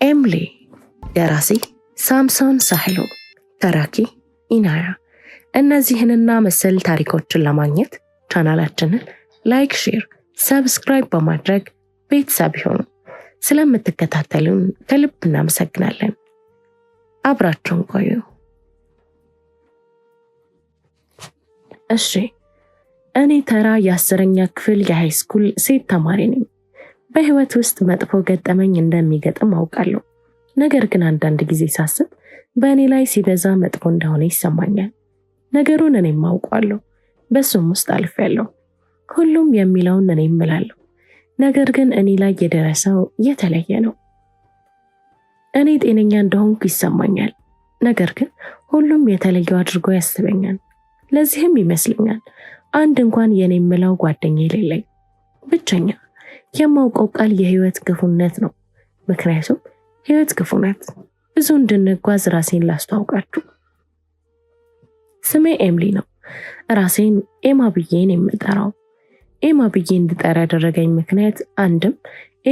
ኤምሊ ደራሲ ሳምሶን ሳህሉ፣ ተራኪ ኢናያ። እነዚህንና መሰል ታሪኮችን ለማግኘት ቻናላችንን ላይክ፣ ሼር፣ ሰብስክራይብ በማድረግ ቤተሰብ ይሁኑ። ስለምትከታተሉን ከልብ እናመሰግናለን። አብራችሁን ቆዩ። እሺ፣ እኔ ተራ የ10ኛ ክፍል የሃይስኩል ሴት ተማሪ ነኝ። በህይወት ውስጥ መጥፎ ገጠመኝ እንደሚገጥም አውቃለሁ። ነገር ግን አንዳንድ ጊዜ ሳስብ በእኔ ላይ ሲበዛ መጥፎ እንደሆነ ይሰማኛል። ነገሩን እኔም አውቃለሁ፣ በሱም ውስጥ አልፌያለሁ። ሁሉም የሚለውን እኔም እላለሁ። ነገር ግን እኔ ላይ የደረሰው የተለየ ነው። እኔ ጤነኛ እንደሆንኩ ይሰማኛል። ነገር ግን ሁሉም የተለየው አድርጎ ያስበኛል። ለዚህም ይመስለኛል አንድ እንኳን የኔ የምለው ጓደኛ የሌለኝ። ብቸኛ የማውቀው ቃል የህይወት ክፉነት ነው። ምክንያቱም ህይወት ክፉ ናት። ብዙ እንድንጓዝ ራሴን ላስተዋውቃችሁ። ስሜ ኤምሊ ነው። ራሴን ኤማ ብዬን የምጠራው። ኤማ ብዬ እንድጠራ ያደረገኝ ምክንያት አንድም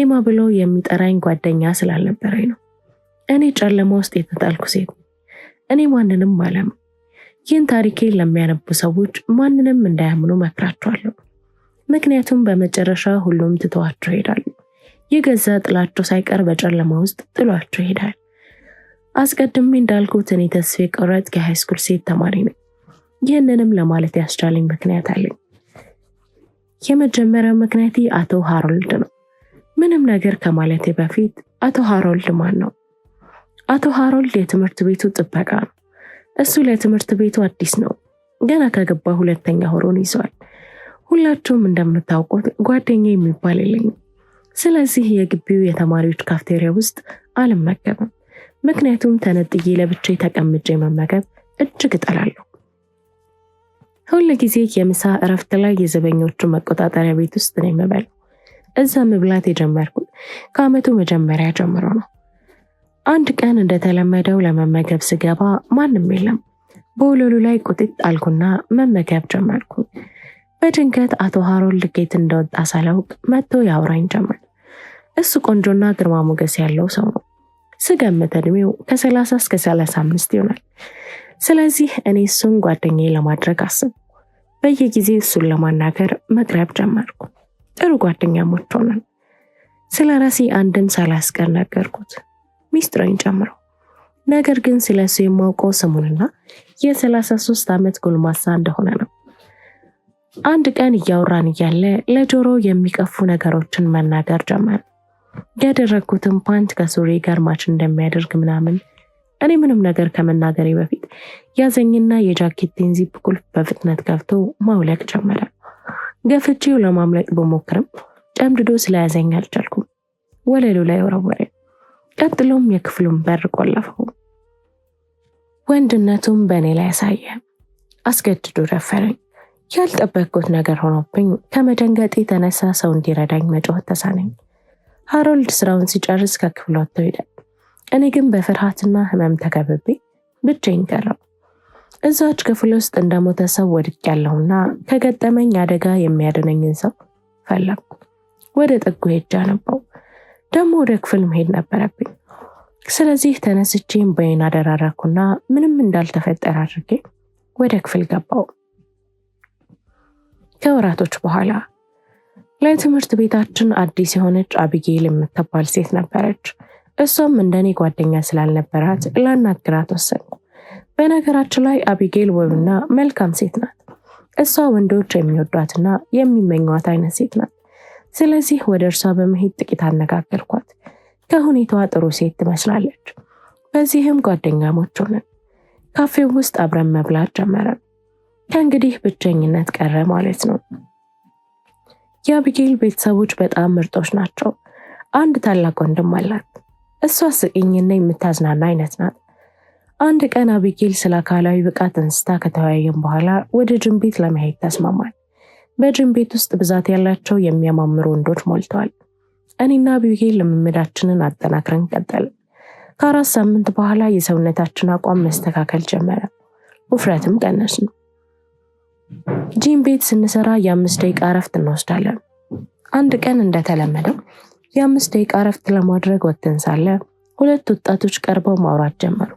ኤማ ብሎ የሚጠራኝ ጓደኛ ስላልነበረኝ ነው። እኔ ጨለማ ውስጥ የተጣልኩ ሴት ነኝ። እኔ ማንንም አላምንም። ይህን ታሪኬን ለሚያነቡ ሰዎች ማንንም እንዳያምኑ መክራቸዋለሁ። ምክንያቱም በመጨረሻ ሁሉም ትተዋቸው ይሄዳሉ። የገዛ ጥላቸው ሳይቀር በጨለማ ውስጥ ጥሏቸው ይሄዳል። አስቀድሜ እንዳልኩት እኔ ተስፋ የቆረጥኩ የሃይስኩል ሴት ተማሪ ነኝ። ይህንንም ለማለት ያስቻለኝ ምክንያት አለኝ። የመጀመሪያው ምክንያቴ አቶ ሃሮልድ ነው። ምንም ነገር ከማለቴ በፊት አቶ ሃሮልድ ማን ነው? አቶ ሃሮልድ የትምህርት ቤቱ ጥበቃ ነው። እሱ ለትምህርት ቤቱ አዲስ ነው። ገና ከገባ 2ኛ ወሩን ይዟል። ሁላችሁም እንደምታውቁት ጓደኛ የሚባል የለኝም። ስለዚህ የግቢው የተማሪዎች ካፍቴሪያ ውስጥ አልመገብም። ምክንያቱም ተነጥዬ ለብቻዬ ተቀምጬ መመገብ እጅግ እጠላለሁ። ሁል ጊዜ የምሳ እረፍት ላይ የዘበኞቹ መቆጣጠሪያ ቤት ውስጥ ነው የምበላው። እዛ መብላት የጀመርኩት ከዓመቱ መጀመሪያ ጀምሮ ነው። አንድ ቀን እንደተለመደው ለመመገብ ስገባ ማንም የለም። በወለሉ ላይ ቁጥጥ አልኩና መመገብ ጀመርኩ። በድንገት አቶ ሃሮልድ ጌት እንደወጣ ሳላውቅ መጥቶ ያወራኝ ጀመር። እሱ ቆንጆና ግርማ ሞገስ ያለው ሰው ነው። ስገምት እድሜው ከ30 እስከ 35 ይሆናል። ስለዚህ እኔ እሱን ጓደኛዬ ለማድረግ አስብኩ። በየጊዜው እሱን ለማናገር መቅረብ ጀመርኩ። ጥሩ ጓደኛሞች ሆነን። ስለ ራሴ አንድም ሳላስቀር ነገርኩት፣ ሚስጥሬን ጨምሮ። ነገር ግን ስለሱ የማውቀው ስሙንና የ33 ዓመት ጎልማሳ እንደሆነ ነው። አንድ ቀን እያወራን እያለ ለጆሮ የሚቀፉ ነገሮችን መናገር ጀመረ። ያደረግኩትን ፓንት ከሱሪ ጋር ማች እንደሚያደርግ ምናምን። እኔ ምንም ነገር ከመናገሬ በፊት ያዘኝና የጃኬቴን ዚፕ ቁልፍ በፍጥነት ከፍቶ ማውለቅ ጀመረ። ገፍቼው ለማምለጥ በሞክርም ጨምድዶ ስለያዘኝ አልቻልኩም። ወለሉ ላይ ወረወረኝ። ቀጥሎም የክፍሉን በር ቆለፈው። ወንድነቱም በእኔ ላይ ያሳየ። አስገድዶ ደፈረኝ። ያልጠበቅኩት ነገር ሆኖብኝ ከመደንገጤ የተነሳ ሰው እንዲረዳኝ መጮህ ተሳነኝ። ሃሮልድ ስራውን ሲጨርስ ከክፍሉ ወጥቶ ሄደ። እኔ ግን በፍርሃትና ህመም ተከብቤ ብቻዬን ቀረሁ። እዛች ክፍል ውስጥ እንደሞተ ሰው ወድቄያለሁና ከገጠመኝ አደጋ የሚያድነኝን ሰው ፈለግኩ። ወደ ጥጉ ሄጄ አነባው። ደግሞ ወደ ክፍል መሄድ ነበረብኝ። ስለዚህ ተነስቼ እምባዬን አደራረኩና ምንም እንዳልተፈጠረ አድርጌ ወደ ክፍል ገባው። ከወራቶች በኋላ ለትምህርት ቤታችን አዲስ የሆነች አቢጌል የምትባል ሴት ነበረች። እሷም እንደኔ ጓደኛ ስላልነበራት ላናግራት ወሰንኩ። በነገራችን ላይ አቢጌል ውብና መልካም ሴት ናት። እሷ ወንዶች የሚወዷትና የሚመኟት አይነት ሴት ናት። ስለዚህ ወደ እርሷ በመሄድ ጥቂት አነጋገርኳት። ከሁኔታዋ ጥሩ ሴት ትመስላለች። በዚህም ጓደኛሞች ሆነን ካፌው ውስጥ አብረን መብላት ጀመረን። ከእንግዲህ ብቸኝነት ቀረ ማለት ነው። የአቢጌል ቤተሰቦች በጣም ምርጦች ናቸው። አንድ ታላቅ ወንድም አላት። እሷ ስቂኝና የምታዝናና አይነት ናት። አንድ ቀን አቢጌል ስለ አካላዊ ብቃት እንስታ ከተወያየን በኋላ ወደ ጅም ቤት ለመሄድ ተስማማል። በጅም ቤት ውስጥ ብዛት ያላቸው የሚያማምሩ ወንዶች ሞልተዋል። እኔና አቢጌል ልምምዳችንን አጠናክረን ቀጠልን። ከ4 ሳምንት በኋላ የሰውነታችን አቋም መስተካከል ጀመረ። ውፍረትም ቀነስን። ጂም ቤት ስንሰራ የ5 ደቂቃ እረፍት እንወስዳለን። አንድ ቀን እንደተለመደው የ5 ደቂቃ እረፍት ለማድረግ ወጥተን ሳለ ሁለት ወጣቶች ቀርበው ማውራት ጀመሩ።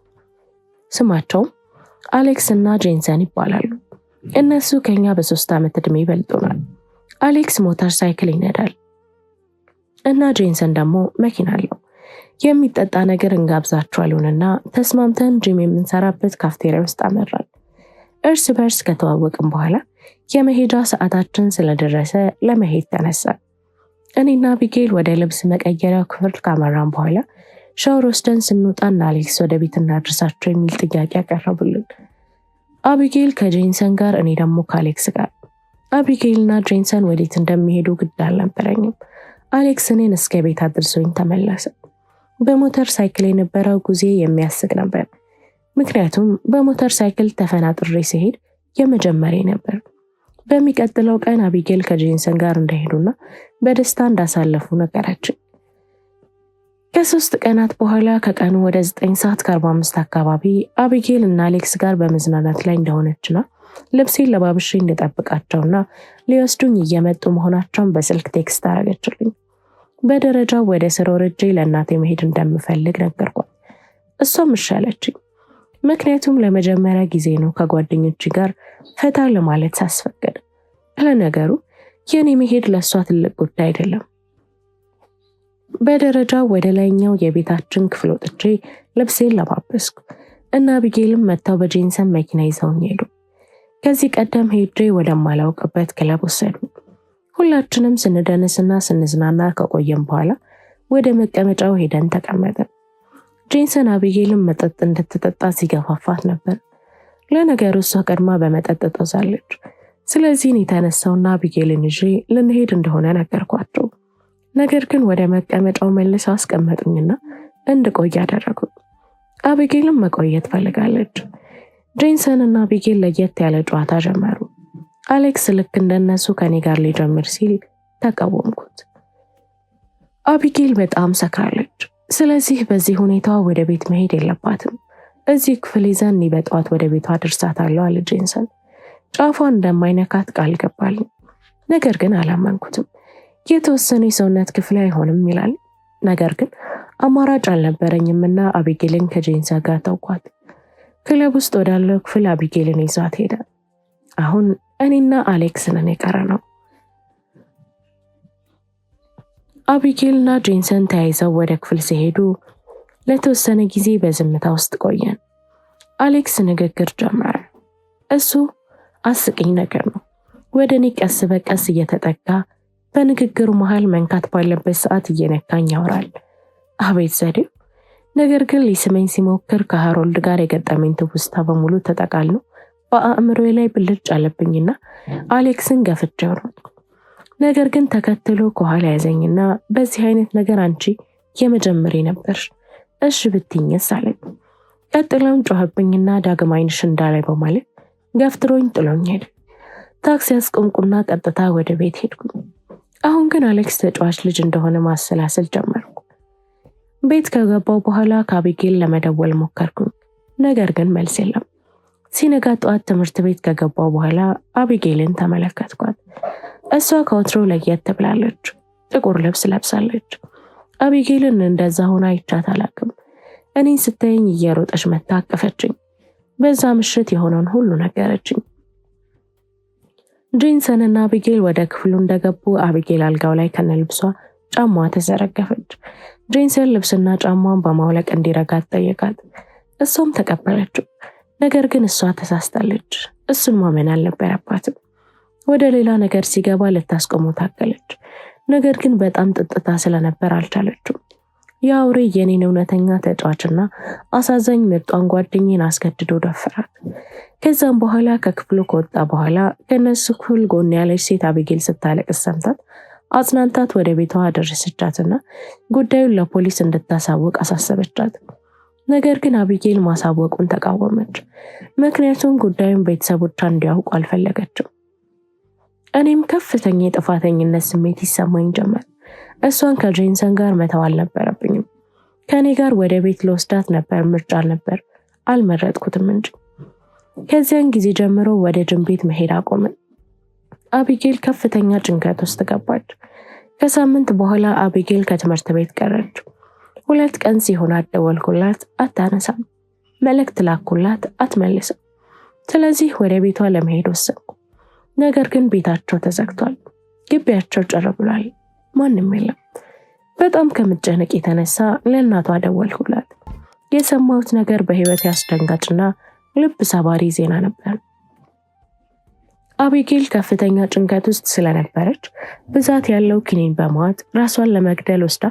ስማቸውም አሌክስ እና ጄንሰን ይባላሉ። እነሱ ከኛ በ3 ዓመት ዕድሜ ይበልጡናል። አሌክስ ሞተር ሳይክል ይነዳል እና ጄንሰን ደግሞ መኪና አለው። የሚጠጣ ነገር እንጋብዛቸዋለንና ተስማምተን ጂም የምንሰራበት ካፍቴሪያ ውስጥ አመራን። እርስ በርስ ከተዋወቅን በኋላ የመሄጃ ሰዓታችን ስለደረሰ ለመሄድ ተነሳን። እኔና አቢጌል ወደ ልብስ መቀየሪያው ክፍል ካመራን በኋላ ሻወር ወስደን ስንወጣና አሌክስ ወደ ቤት እናድርሳቸው የሚል ጥያቄ ያቀረቡልን። አቢጌል ከጄንሰን ጋር፣ እኔ ደግሞ ከአሌክስ ጋር። አቢጌልና ጄንሰን ወዴት እንደሚሄዱ ግድ አልነበረኝም። አሌክስ እኔን እስከ ቤት አድርሶኝ ተመለሰ። በሞተር ሳይክል የነበረው ጉዜ የሚያስቅ ነበር። ምክንያቱም በሞተር ሳይክል ተፈናጥሬ ሲሄድ የመጀመሪያ ነበር። በሚቀጥለው ቀን አቢጌል ከጄንሰን ጋር እንደሄዱና በደስታ እንዳሳለፉ ነገረችኝ። ከ3 ቀናት በኋላ ከቀኑ ወደ 9:45 አካባቢ አቢጌል እና አሌክስ ጋር በመዝናናት ላይ እንደሆነችና ልብሴን ለባብሼ እንድጠብቃቸውና ሊወስዱኝ እየመጡ መሆናቸውን በስልክ ቴክስት አደረገችልኝ። በደረጃው ወደ ስር ወርጄ ለእናቴ መሄድ እንደምፈልግ ነገርኳት። እሷም እሺ አለችኝ። ምክንያቱም ለመጀመሪያ ጊዜ ነው ከጓደኞቼ ጋር ፈታ ለማለት ሳስፈቅድ። ለነገሩ የኔ መሄድ ለእሷ ትልቅ ጉዳይ አይደለም። በደረጃው ወደ ላይኛው የቤታችን ክፍል ወጥቼ ልብሴን ለባበስኩ እና አቢጌልም መጥተው በጄንሰን መኪና ይዘውኝ ሄዱ። ከዚህ ቀደም ሄጄ ወደማላውቅበት ክለብ ወሰዱ። ሁላችንም ስንደንስና ስንዝናና ከቆየን በኋላ ወደ መቀመጫው ሄደን ተቀመጥን። ጄንሰን አቢጌልም መጠጥ እንድትጠጣ ሲገፋፋት ነበር። ለነገሩ እሷ ቀድማ በመጠጥ ጦዛለች። ስለዚህ እኔ ተነሳውና አቢጌልን ይዤ ልንሄድ እንደሆነ ነገርኳቸው። ነገር ግን ወደ መቀመጫው መልሰው አስቀመጡኝና እንድቆይ አደረጉ። አቢጌልም መቆየት ፈልጋለች። ጄንሰን እና አቢጌል ለየት ያለ ጨዋታ ጀመሩ። አሌክስ ልክ እንደነሱ ከኔ ጋር ሊጀምር ሲል ተቃወምኩት። አቢጌል በጣም ሰክራለች። ስለዚህ በዚህ ሁኔታዋ ወደ ቤት መሄድ የለባትም። እዚህ ክፍል ይዘን በጠዋት ወደ ቤቷ አድርሳታለሁ አለ ጄንሰን። ጫፏን እንደማይነካት ቃል ገባልኝ። ነገር ግን አላመንኩትም። የተወሰነ የሰውነት ክፍል አይሆንም ይላል። ነገር ግን አማራጭ አልነበረኝምና አቢጌልን ከጄንሰን ጋር ተውኳት። ክለብ ውስጥ ወዳለው ክፍል አቢጌልን ይዟት ሄደ። አሁን እኔና አሌክስ ነን የቀረነው። አቢጌልና ጄንሰን ተያይዘው ወደ ክፍል ሲሄዱ ለተወሰነ ጊዜ በዝምታ ውስጥ ቆየን። አሌክስ ንግግር ጀመረ። እሱ አስቂኝ ነገር ነው። ወደ እኔ ቀስ በቀስ እየተጠጋ በንግግሩ መሃል መንካት ባለበት ሰዓት እየነካኝ ያወራል። አቤት ዘዴው! ነገር ግን ሊስመኝ ሲሞክር ከሃሮልድ ጋር የገጠመኝ ትውስታ በሙሉ ተጠቃሎ በአእምሮዬ ላይ ብልጭ አለብኝና አሌክስን ገፍቼው ሮጥኩ። ነገር ግን ተከትሎ ከኋላ ያዘኝና በዚህ አይነት ነገር አንቺ የመጀመሪያ ነበርሽ፣ እሺ ብትይኝስ አለኝ። ቀጥሎም ጮኸብኝና ዳግም ዓይንሽ እንዳላይ በማለት ገፍትሮኝ ጥሎኝ ሄደ። ታክሲ አስቆምኩና ቀጥታ ወደ ቤት ሄድኩ። አሁን ግን አሌክስ ተጫዋች ልጅ እንደሆነ ማሰላሰል ጀመርኩ። ቤት ከገባው በኋላ ከአቢጌል ለመደወል ሞከርኩኝ። ነገር ግን መልስ የለም። ሲነጋ ጠዋት ትምህርት ቤት ከገባው በኋላ አቢጌልን ተመለከትኳት። እሷ ከወትሮ ለየት ትብላለች። ጥቁር ልብስ ለብሳለች። አቢጌልን እንደዛ ሆና አይቻት አላውቅም። እኔን ስታየኝ እየሮጠች መታ አቀፈችኝ። በዛ ምሽት የሆነውን ሁሉ ነገረችኝ። ጄንሰን እና አቢጌል ወደ ክፍሉ እንደገቡ አቢጌል አልጋው ላይ ከነልብሷ ጫማዋ ተዘረገፈች። ጄንሰን ልብስና ጫማዋን በማውለቅ እንዲረጋት ጠየቃት። እሷም ተቀበለችው። ነገር ግን እሷ ተሳስታለች። እሱን ማመን አልነበረባትም። ወደ ሌላ ነገር ሲገባ ልታስቆመው ታገለች። ነገር ግን በጣም ጥጥታ ስለነበር አልቻለችም። የአውሬ የኔን እውነተኛ ተጫዋችና አሳዛኝ ምርጧን ጓደኛዬን አስገድዶ ደፈራት። ከዛም በኋላ ከክፍሉ ከወጣ በኋላ ከነሱ ክፍል ጎን ያለች ሴት አቢጌል ስታለቅስ ሰምታት አጽናንታት ወደ ቤቷ አደረሰቻትና ጉዳዩን ለፖሊስ እንድታሳውቅ አሳሰበቻት። ነገር ግን አቢጌል ማሳወቁን ተቃወመች። ምክንያቱም ጉዳዩን ቤተሰቦቿ እንዲያውቁ አልፈለገችም። እኔም ከፍተኛ የጥፋተኝነት ስሜት ይሰማኝ ጀመር። እሷን ከጄንሰን ጋር መተው አልነበረብኝም። ከኔ ጋር ወደ ቤት ለወስዳት ነበር፣ ምርጫ ነበር፣ አልመረጥኩትም እንጂ። ከዚያን ጊዜ ጀምሮ ወደ ጅም ቤት መሄድ አቆምን። አቢጌል ከፍተኛ ጭንቀት ውስጥ ገባች። ከሳምንት በኋላ አቢጌል ከትምህርት ቤት ቀረች። 2 ቀን ሲሆን ደወልኩላት፣ አታነሳም። መልእክት ላኩላት፣ አትመልስም። ስለዚህ ወደ ቤቷ ለመሄድ ወሰንኩ። ነገር ግን ቤታቸው ተዘግቷል። ግቢያቸው ጭር ብሏል። ማንም የለም። በጣም ከመጨነቅ የተነሳ ለእናቷ ደወልኩላት። የሰማሁት ነገር በህይወት ያስደንጋጭና ልብ ሰባሪ ዜና ነበር። አቢጌል ከፍተኛ ጭንቀት ውስጥ ስለነበረች ብዛት ያለው ክኒን በመዋጥ ራሷን ለመግደል ወስዳ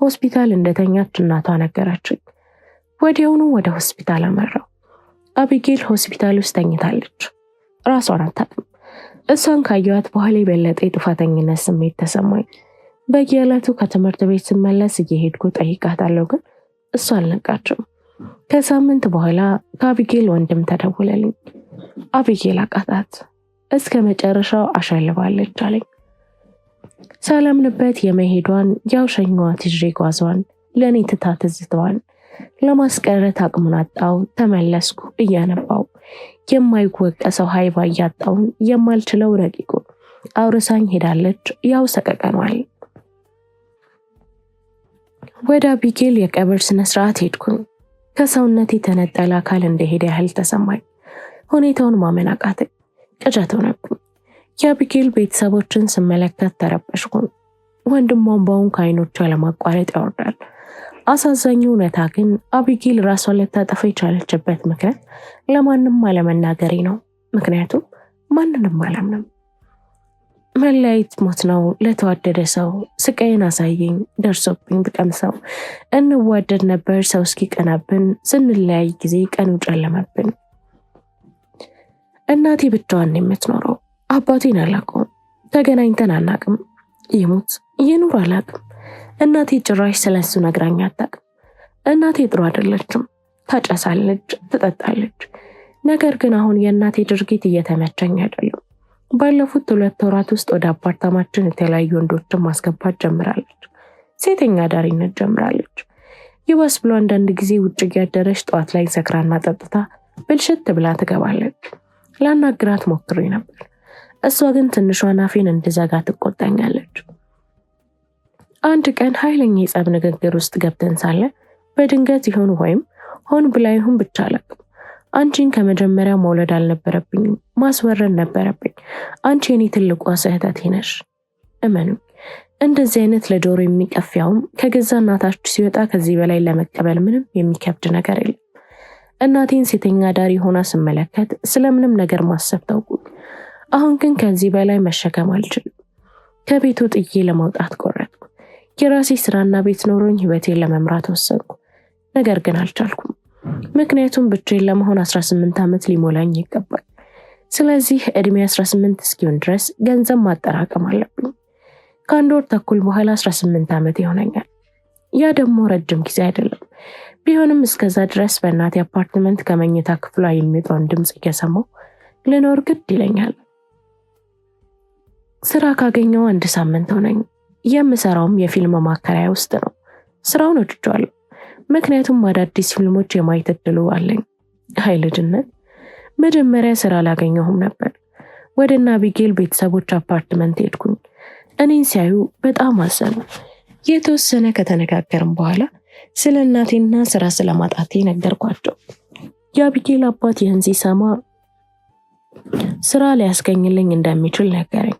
ሆስፒታል እንደተኛች እናቷ ነገረችኝ። ወዲያውኑ ወደ ሆስፒታል አመራው። አቢጌል ሆስፒታል ውስጥ ተኝታለች። ራሷን አታውቅም። እሷን ካየኋት በኋላ የበለጠ የጥፋተኝነት ስሜት ተሰማኝ። በየዕለቱ ከትምህርት ቤት ስመለስ እየሄድኩ ጠይቃታለሁ፣ ግን እሷ አልነቃችም። ከሳምንት በኋላ ከአቢጌል ወንድም ተደወለልኝ። አቢጌል አቃታት። እስከ መጨረሻው አሸልባለች አለኝ። ሳላምንበት የመሄዷን ያው ሸኛዋት ይዤ ጓዟን ለእኔ ትታ ትዝታዋን ለማስቀረት አቅሙን አጣው። ተመለስኩ እያነባው የማይወቀሰው ሀይባ እያጣውን የማልችለው ረቂቁ አውርሳኝ ሄዳለች። ያው ሰቀቀኗል። ወደ አቢጌል የቀብር ስነስርዓት ሄድኩኝ። ከሰውነት የተነጠለ አካል እንደሄደ ያህል ተሰማኝ። ሁኔታውን ማመን አቃተኝ። ቅዠት ሆነብኝ። የአቢጌል ቤተሰቦችን ስመለከት ተረበሽኩኝ። ወንድሟን ባውን ከዓይኖቿ ለማቋረጥ ያወርዳል። አሳዛኙ እውነታ ግን አቢጌል ራሷን ልታጠፋ የቻለችበት ምክንያት ለማንም አለመናገሬ ነው። ምክንያቱም ማንንም አላምንም። መለያየት ሞት ነው ለተዋደደ ሰው። ስቃይን አሳየኝ፣ ደርሶብኝ ብቀምሰው። እንዋደድ ነበር ሰው እስኪቀናብን፣ ስንለያይ ጊዜ ቀኑ ጨለመብን። እናቴ ብቻዋን ነው የምትኖረው። አባቴን አላውቀውም። ተገናኝተን አናውቅም። ይሙት ይኑር አላውቅም። እናቴ ጭራሽ ስለሱ ነግራኝ አታውቅም። እናቴ ጥሩ አይደለችም። ታጨሳለች፣ ትጠጣለች። ነገር ግን አሁን የእናቴ ድርጊት እየተመቸኝ አይደለም። ባለፉት 2 ወራት ውስጥ ወደ አፓርታማችን የተለያዩ ወንዶችን ማስገባት ጀምራለች። ሴተኛ አዳሪነት ጀምራለች። ይባስ ብሎ አንዳንድ ጊዜ ውጭ እያደረች ጠዋት ላይ ሰክራና ጠጥታ ብልሽት ብላ ትገባለች። ላናግራት ሞክሬ ነበር። እሷ ግን ትንሿን አፌን እንድዘጋ ትቆጣኛለች። አንድ ቀን ኃይለኛ የጸብ ንግግር ውስጥ ገብተን ሳለ በድንገት ይሆን ወይም ሆን ብላ ይሁን ብቻ አላውቅም፣ አንቺን ከመጀመሪያ መውለድ አልነበረብኝም፣ ማስወረድ ነበረብኝ። አንቺ የኔ ትልቋ ስህተቴ ነሽ። እመኑኝ፣ እንደዚህ አይነት ለጆሮ የሚቀፊያውም ከገዛ እናታችሁ ሲወጣ ከዚህ በላይ ለመቀበል ምንም የሚከብድ ነገር የለም። እናቴን ሴተኛ ዳሪ ሆና ስመለከት ስለምንም ነገር ማሰብ ታውቁኝ። አሁን ግን ከዚህ በላይ መሸከም አልችልም። ከቤቱ ጥዬ ለመውጣት ቆረጥኩ። የራሴ ስራና ቤት ኖሮኝ ህይወቴን ለመምራት ወሰንኩ። ነገር ግን አልቻልኩም። ምክንያቱም ብቻዬን ለመሆን 18 ዓመት ሊሞላኝ ይገባል። ስለዚህ እድሜ 18 እስኪሆን ድረስ ገንዘብ ማጠራቀም አለብኝ። ከአንድ ወር ተኩል በኋላ 18 ዓመት ይሆነኛል። ያ ደግሞ ረጅም ጊዜ አይደለም። ቢሆንም እስከዛ ድረስ በእናቴ አፓርትመንት ከመኝታ ክፍሏ የሚወጣውን ድምጽ እየሰማሁ ልኖር ግድ ይለኛል። ስራ ካገኘው 1 ሳምንት ሆነኝ። የምሰራውም የፊልም ማከራያ ውስጥ ነው። ስራውን ወድጄዋለሁ። ምክንያቱም አዳዲስ ፊልሞች የማየት እድሉ አለኝ። ልጅነት መጀመሪያ ስራ አላገኘሁም ነበር። ወደና አቢጌል ቤተሰቦች አፓርትመንት ሄድኩኝ። እኔን ሲያዩ በጣም አዘኑ። የተወሰነ ከተነጋገርን በኋላ ስለ እናቴና ስራ ስለማጣቴ ነገርኳቸው። የአቢጌል አባት ይህን ሲሰማ ስራ ሊያስገኝልኝ እንደሚችል ነገረኝ።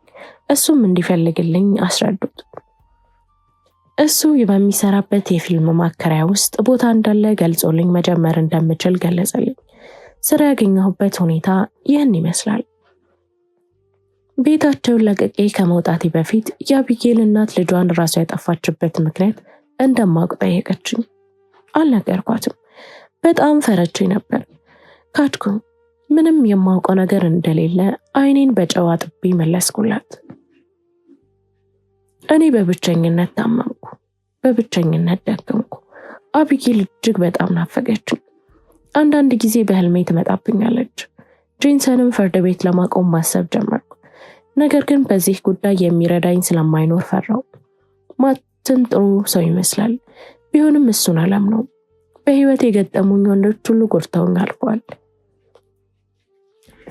እሱም እንዲፈልግልኝ አስረዱት። እሱ በሚሰራበት የፊልም ማከራያ ውስጥ ቦታ እንዳለ ገልጾልኝ መጀመር እንደምችል ገለጸልኝ። ስራ ያገኘሁበት ሁኔታ ይህን ይመስላል። ቤታቸውን ለቅቄ ከመውጣቴ በፊት የአቢጌል እናት ልጇን ራሷ ያጠፋችበት ምክንያት እንደማውቅ ጠየቀችኝ። አልነገርኳትም። በጣም ፈረቼ ነበር። ካድኩኝ። ምንም የማውቀው ነገር እንደሌለ አይኔን በጨው አጥቤ መለስኩላት። እኔ በብቸኝነት ታመምኩ፣ በብቸኝነት ደከምኩ። አቢጌል እጅግ በጣም ናፈቀችኝ። አንዳንድ ጊዜ በህልሜ ትመጣብኛለች። ጄንሰንም ፍርድ ቤት ለማቆም ማሰብ ጀመርኩ። ነገር ግን በዚህ ጉዳይ የሚረዳኝ ስለማይኖር ፈራው። ማትን ጥሩ ሰው ይመስላል። ቢሆንም እሱን አላምነውም። በህይወት የገጠሙኝ ወንዶች ሁሉ ጎድተውኝ አልፈዋል።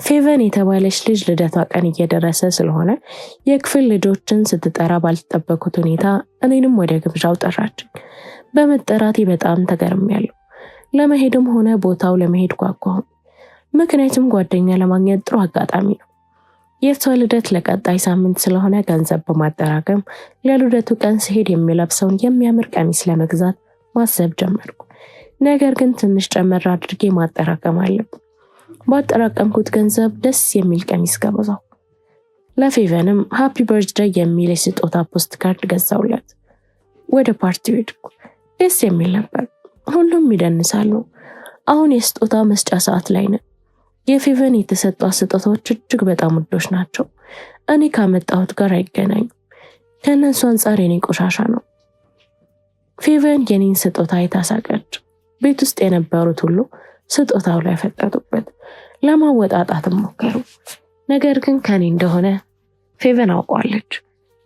ፌቨን የተባለች ልጅ ልደቷ ቀን እየደረሰ ስለሆነ የክፍል ልጆችን ስትጠራ ባልተጠበቁት ሁኔታ እኔንም ወደ ግብዣው ጠራችኝ። በመጠራቴ በጣም ተገርሜያለሁ። ለመሄድም ሆነ ቦታው ለመሄድ ጓጓሁ። ምክንያቱም ጓደኛ ለማግኘት ጥሩ አጋጣሚ ነው። የእሷ ልደት ለቀጣይ ሳምንት ስለሆነ ገንዘብ በማጠራቀም ለልደቱ ቀን ሲሄድ የሚለብሰውን የሚያምር ቀሚስ ለመግዛት ማሰብ ጀመርኩ። ነገር ግን ትንሽ ጨመር አድርጌ ማጠራቀም አለብኝ። ባጠራቀምኩት ገንዘብ ደስ የሚል ቀሚስ ገዛሁ። ለፌቨንም ሃፒ በርዝዴይ የሚል የስጦታ ፖስት ካርድ ገዛውለት። ወደ ፓርቲው ሄድኩ። ደስ የሚል ነበር። ሁሉም ይደንሳሉ። አሁን የስጦታ መስጫ ሰዓት ላይ ነን። የፌቨን የተሰጧት ስጦታዎች እጅግ በጣም ውዶች ናቸው። እኔ ካመጣሁት ጋር አይገናኙም። ከነሱ አንጻር የኔ ቆሻሻ ነው። ፌቨን የኔን ስጦታ አይታሳቀች። ቤት ውስጥ የነበሩት ሁሉ ስጦታው ላይ ፈጠጡበት። ለማወጣጣትም ሞከሩ። ነገር ግን ከኔ እንደሆነ ፌቨን አውቋለች።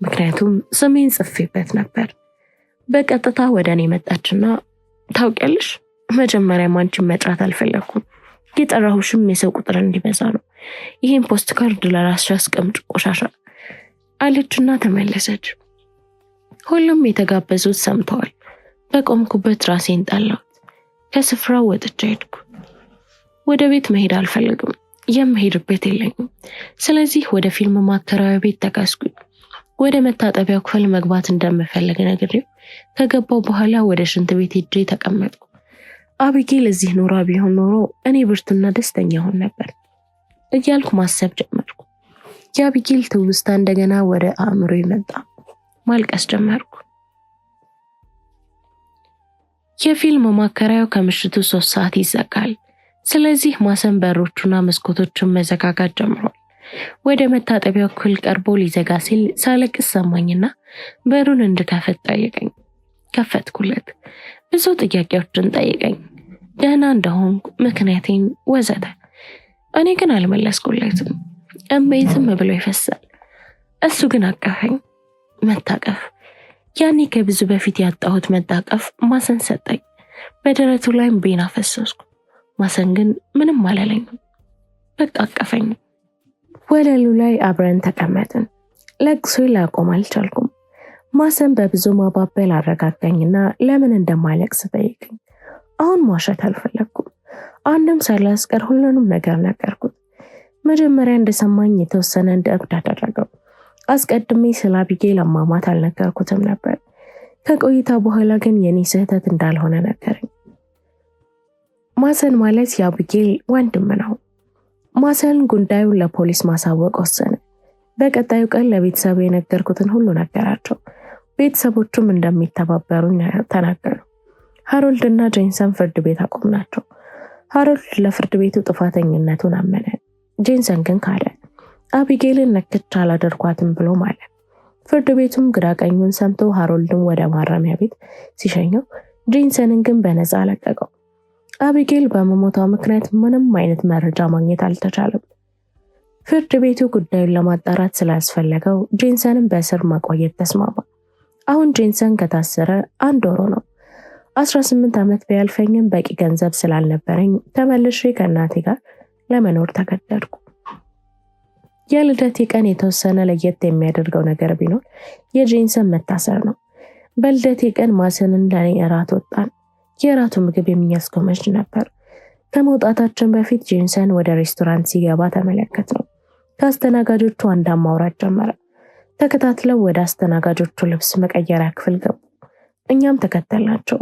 ምክንያቱም ስሜን ጽፌበት ነበር። በቀጥታ ወደ እኔ መጣችና ታውቂያለሽ፣ መጀመሪያ አንቺን መጥራት አልፈለኩም። የጠራሁሽም የሰው ቁጥር እንዲበዛ ነው። ይህን ፖስት ካርድ ለራስሽ አስቀምጭ ቆሻሻ አለችና ተመለሰች። ሁሉም የተጋበዙት ሰምተዋል። በቆምኩበት ራሴን ጣላሁት። ከስፍራው ወጥቼ ሄድኩ። ወደ ቤት መሄድ አልፈልግም። የምሄድበት የለኝም። ስለዚህ ወደ ፊልም ማከራያ ቤት ተጋዝኩኝ። ወደ መታጠቢያው ክፍል መግባት እንደምፈልግ ነግሬው ከገባው በኋላ ወደ ሽንት ቤት ሄጄ ተቀመጥኩ። አቢጌል እዚህ ኖራ ቢሆን ኖሮ እኔ ብርቱና ደስተኛ ሆን ነበር እያልኩ ማሰብ ጀመርኩ። የአቢጌል ትውስታ እንደገና ወደ አእምሮ መጣ። ማልቀስ ጀመርኩ። የፊልም ማከራያው ከምሽቱ 3 ሰዓት ይዘጋል። ስለዚህ ማሰን በሮቹና መስኮቶቹን መዘጋጋት ጀምሯል። ወደ መታጠቢያው ክፍል ቀርቦ ሊዘጋ ሲል ሳለቅስ ሰማኝና በሩን እንድከፍት ጠየቀኝ። ከፈትኩለት። ብዙ ጥያቄዎችን ጠየቀኝ። ደህና እንደሆንኩ፣ ምክንያቴን ወዘተ። እኔ ግን አልመለስኩለትም። እንባዬ ዝም ብሎ ይፈሳል። እሱ ግን አቀፈኝ። መታቀፍ። ያኔ ከብዙ በፊት ያጣሁት መታቀፍ ማሰን ሰጠኝ። በደረቱ ላይ እንባዬን አፈሰስኩ። ማሰን ግን ምንም አላለኝም። በቃ አቀፈኝ። ወለሉ ላይ አብረን ተቀመጥን። ለቅሶዬን ላቆም አልቻልኩም። ማሰን በብዙ ማባበል አረጋጋኝና ለምን እንደማለቅስ ጠየቀኝ። አሁን ማሸት አልፈለኩም። አንድም ሳላስቀር ሁሉንም ነገር ነገርኩት። መጀመሪያ እንደሰማኝ የተወሰነ እንደ እብድ አደረገው። አስቀድሜ ስለ አቢጌል አሟሟት አልነገርኩትም ነበር። ከቆይታ በኋላ ግን የኔ ስህተት እንዳልሆነ ነገረኝ። ማሰን ማለት የአቢጌል ወንድም ነው። ማሰን ጉዳዩን ለፖሊስ ማሳወቅ ወሰነ። በቀጣዩ ቀን ለቤተሰቡ የነገርኩትን ሁሉ ነገራቸው። ቤተሰቦቹም እንደሚተባበሩኝ ተናገሩ። ሃሮልድ እና ጄንሰን ፍርድ ቤት አቆምናቸው። ሃሮልድ ለፍርድ ቤቱ ጥፋተኝነቱን አመነ። ጄንሰን ግን ካደ። አቢጌልን ነክቼ አላደርኳትም ብሎ ማለት። ፍርድ ቤቱም ግራ ቀኙን ሰምቶ ሃሮልድን ወደ ማረሚያ ቤት ሲሸኘው፣ ጄንሰንን ግን በነፃ ለቀቀው። አቢጌል በመሞቷ ምክንያት ምንም አይነት መረጃ ማግኘት አልተቻለም። ፍርድ ቤቱ ጉዳዩን ለማጣራት ስላስፈለገው ጄንሰንን በእስር ማቆየት ተስማማ። አሁን ጄንሰን ከታሰረ 1 ወር ነው። 18 ዓመት ቢያልፈኝም በቂ ገንዘብ ስላልነበረኝ ተመልሼ ከእናቴ ጋር ለመኖር ተገደድኩ። የልደቴ ቀን የተወሰነ ለየት የሚያደርገው ነገር ቢኖር የጄንሰን መታሰር ነው። በልደቴ ቀን ማሰንን ለኔ እራት ወጣን። የራቱ ምግብ የሚያስጎመጅ ነበር። ከመውጣታችን በፊት ጄንሰን ወደ ሬስቶራንት ሲገባ ተመለከትነው። ከአስተናጋጆቹ አንድ ማውራት ጀመረ። ተከታትለው ወደ አስተናጋጆቹ ልብስ መቀየሪያ ክፍል ገቡ። እኛም ተከተልናቸው።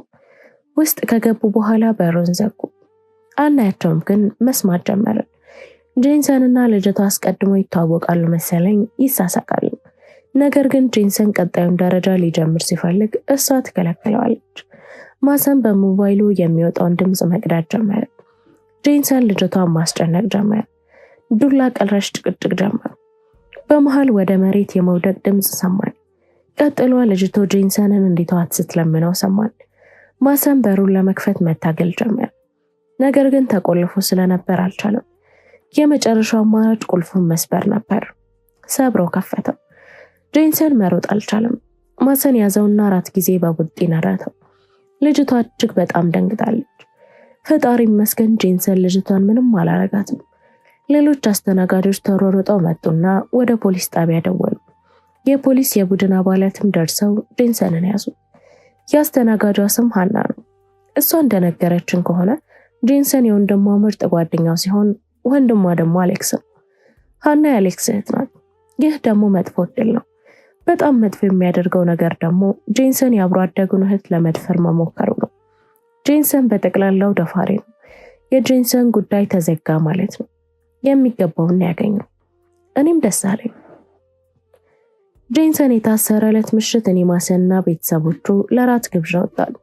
ውስጥ ከገቡ በኋላ በሩን ዘጉ። አናያቸውም፣ ግን መስማት ጀመርን። ጄንሰንና ልጅቷ አስቀድሞ ይተዋወቃሉ መሰለኝ፣ ይሳሳቃሉ። ነገር ግን ጄንሰን ቀጣዩን ደረጃ ሊጀምር ሲፈልግ እሷ ትከለክለዋለች። ማሰን በሞባይሉ የሚወጣውን ድምፅ መቅዳት ጀመረ። ጄንሰን ልጅቷን ማስጨነቅ ጀመረ። ዱላ ቀልረሽ ጭቅጭቅ ጀመሩ። በመሃል ወደ መሬት የመውደቅ ድምፅ ሰማን። ቀጥሎ ልጅቷ ጄንሰንን እንዲተዋት ስትለምነው ሰማን። ማሰን በሩን ለመክፈት መታገል ጀመረ። ነገር ግን ተቆልፎ ስለነበር አልቻለም። የመጨረሻው አማራጭ ቁልፉን መስበር ነበር። ሰብሮ ከፈተው። ጄንሰን መሮጥ አልቻለም። ማሰን ያዘውና 4 ጊዜ በቡጢ ነረተው። ልጅቷ እጅግ በጣም ደንግጣለች። ፈጣሪ ይመስገን ጄንሰን ልጅቷን ምንም አላረጋትም። ሌሎች አስተናጋጆች ተሯሩጠው መጡና ወደ ፖሊስ ጣቢያ ደወሉ። የፖሊስ የቡድን አባላትም ደርሰው ጄንሰንን ያዙ። የአስተናጋጇ ስም ሃና ነው። እሷ እንደነገረችን ከሆነ ጄንሰን የወንድሟ ምርጥ ጓደኛው ሲሆን ወንድሟ ደግሞ አሌክስ ነው። ሃና የአሌክስ እህት ናት። ይህ ደግሞ መጥፎ ዕድል ነው። በጣም መጥፎ የሚያደርገው ነገር ደግሞ ጄንሰን የአብሮ አደጉን እህት ለመድፈር መሞከሩ ነው። ጄንሰን በጠቅላላው ደፋሪ ነው። የጄንሰን ጉዳይ ተዘጋ ማለት ነው። የሚገባውን ያገኘው። እኔም ደስ አለኝ። ጄንሰን የታሰረ ዕለት ምሽት እኔ ማሰንና ቤተሰቦቹ ለራት ግብዣ ወጣን።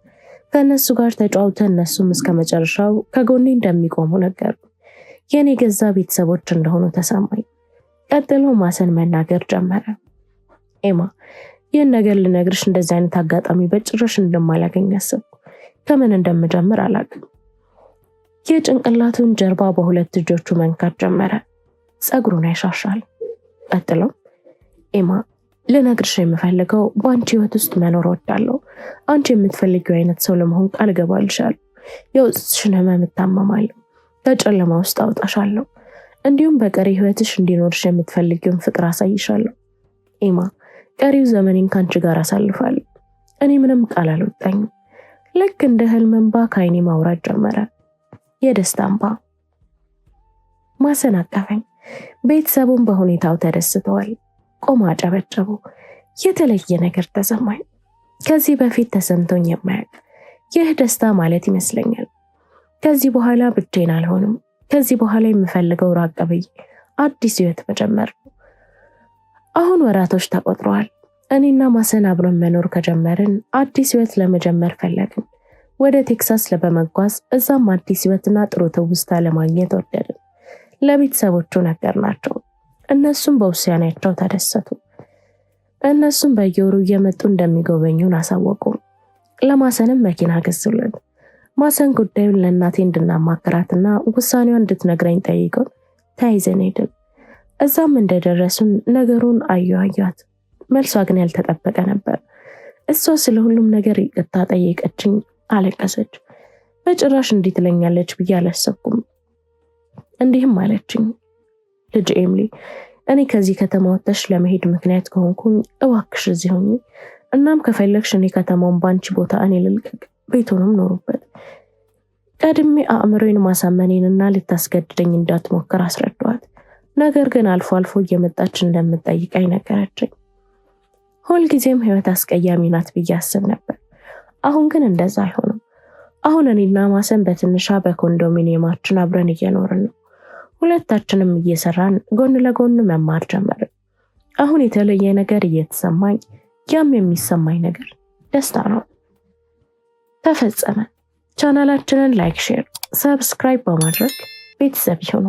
ከእነሱ ጋር ተጫውተን እነሱም እስከ መጨረሻው ከጎኔ እንደሚቆሙ ነገሩ። የኔ ገዛ ቤተሰቦች እንደሆኑ ተሰማኝ። ቀጥሎ ማሰን መናገር ጀመረ። ኤማ፣ ይህን ነገር ልነግርሽ እንደዚህ አይነት አጋጣሚ በጭራሽ እንደማላገኝ አሰብኩ። ከምን እንደምጀምር አላውቅም። የጭንቅላቱን ጀርባ በሁለት እጆቹ መንካት ጀመረ። ጸጉሩን ያሻሻል። ቀጥሎ ኤማ፣ ልነግርሽ የምፈልገው በአንቺ ህይወት ውስጥ መኖር እወዳለሁ። አንቺ የምትፈልጊው አይነት ሰው ለመሆን ቃል እገባልሻለሁ። የውስጥሽን ህመም እታመማለሁ። ከጨለማ ውስጥ አውጣሻለሁ። እንዲሁም በቀሪ ህይወትሽ እንዲኖርሽ የምትፈልጊውን ፍቅር አሳይሻለሁ። ኤማ፣ ቀሪው ዘመኔን ካንቺ ጋር አሳልፋለሁ። እኔ ምንም ቃል አልወጣኝም። ልክ እንደ ህልም እንባ ከዓይኔ ማውራት ጀመረ። የደስታ እንባ። ማሰን አቀፈኝ። ቤተሰቡን በሁኔታው ተደስተዋል። ቆማ አጨበጨቡ። የተለየ ነገር ተሰማኝ። ከዚህ በፊት ተሰምቶኝ የማያውቅ ይህ ደስታ ማለት ይመስለኛል። ከዚህ በኋላ ብቻዬን አልሆንም። ከዚህ በኋላ የምፈልገው ራቅ ብዬ አዲስ ህይወት መጀመር ነው። አሁን ወራቶች ተቆጥረዋል። እኔና ማሰን አብረን መኖር ከጀመርን አዲስ ህይወት ለመጀመር ፈለግን። ወደ ቴክሳስ በመጓዝ እዛም አዲስ ህይወትና ጥሩ ትውስታ ለማግኘት ወደድን። ለቤተሰቦቹ ነገርናቸው። እነሱም በውሳኔያቸው ተደሰቱ። እነሱም በየወሩ እየመጡ እንደሚጎበኙን አሳወቁ። ለማሰንም መኪና ገዙልን። ማሰን ጉዳዩን ለእናቴ እንድናማክራትና ውሳኔዋን እንድትነግረኝ ጠይቀን ተያይዘን ሄድን። እዛም እንደደረሱን ነገሩን አየኋት። መልሷ ግን ያልተጠበቀ ነበር። እሷ ስለ ሁሉም ነገር ይቅርታ ጠየቀችኝ። አለቀሰች። በጭራሽ እንዲህ ትለኛለች ብዬ አላሰብኩም። እንዲህም አለችኝ፣ ልጅ ኤምሊ፣ እኔ ከዚህ ከተማ ወጥተሽ ለመሄድ ምክንያት ከሆንኩኝ እባክሽ እዚህ ሁኚ። እናም ከፈለግሽ እኔ ከተማውን ባንቺ ቦታ እኔ ልልቀቅ፣ ቤቱንም ኖሩበት። ቀድሜ አእምሮዬን ማሳመኔንና ልታስገድደኝ እንዳትሞክር አስረዳኋት። ነገር ግን አልፎ አልፎ እየመጣች እንደምትጠይቀኝ ነገረችኝ። ሁልጊዜም ህይወት አስቀያሚ ናት ብዬ አስብ ነበር። አሁን ግን እንደዛ አይሆንም። አሁን እኔና ማሰን በትንሿ በኮንዶሚኒየማችን አብረን እየኖርን ነው። ሁለታችንም እየሰራን ጎን ለጎን መማር ጀመርን። አሁን የተለየ ነገር እየተሰማኝ፣ ያም የሚሰማኝ ነገር ደስታ ነው። ተፈጸመ። ቻናላችንን ላይክ፣ ሼር፣ ሰብስክራይብ በማድረግ ቤተሰብ ይሁኑ።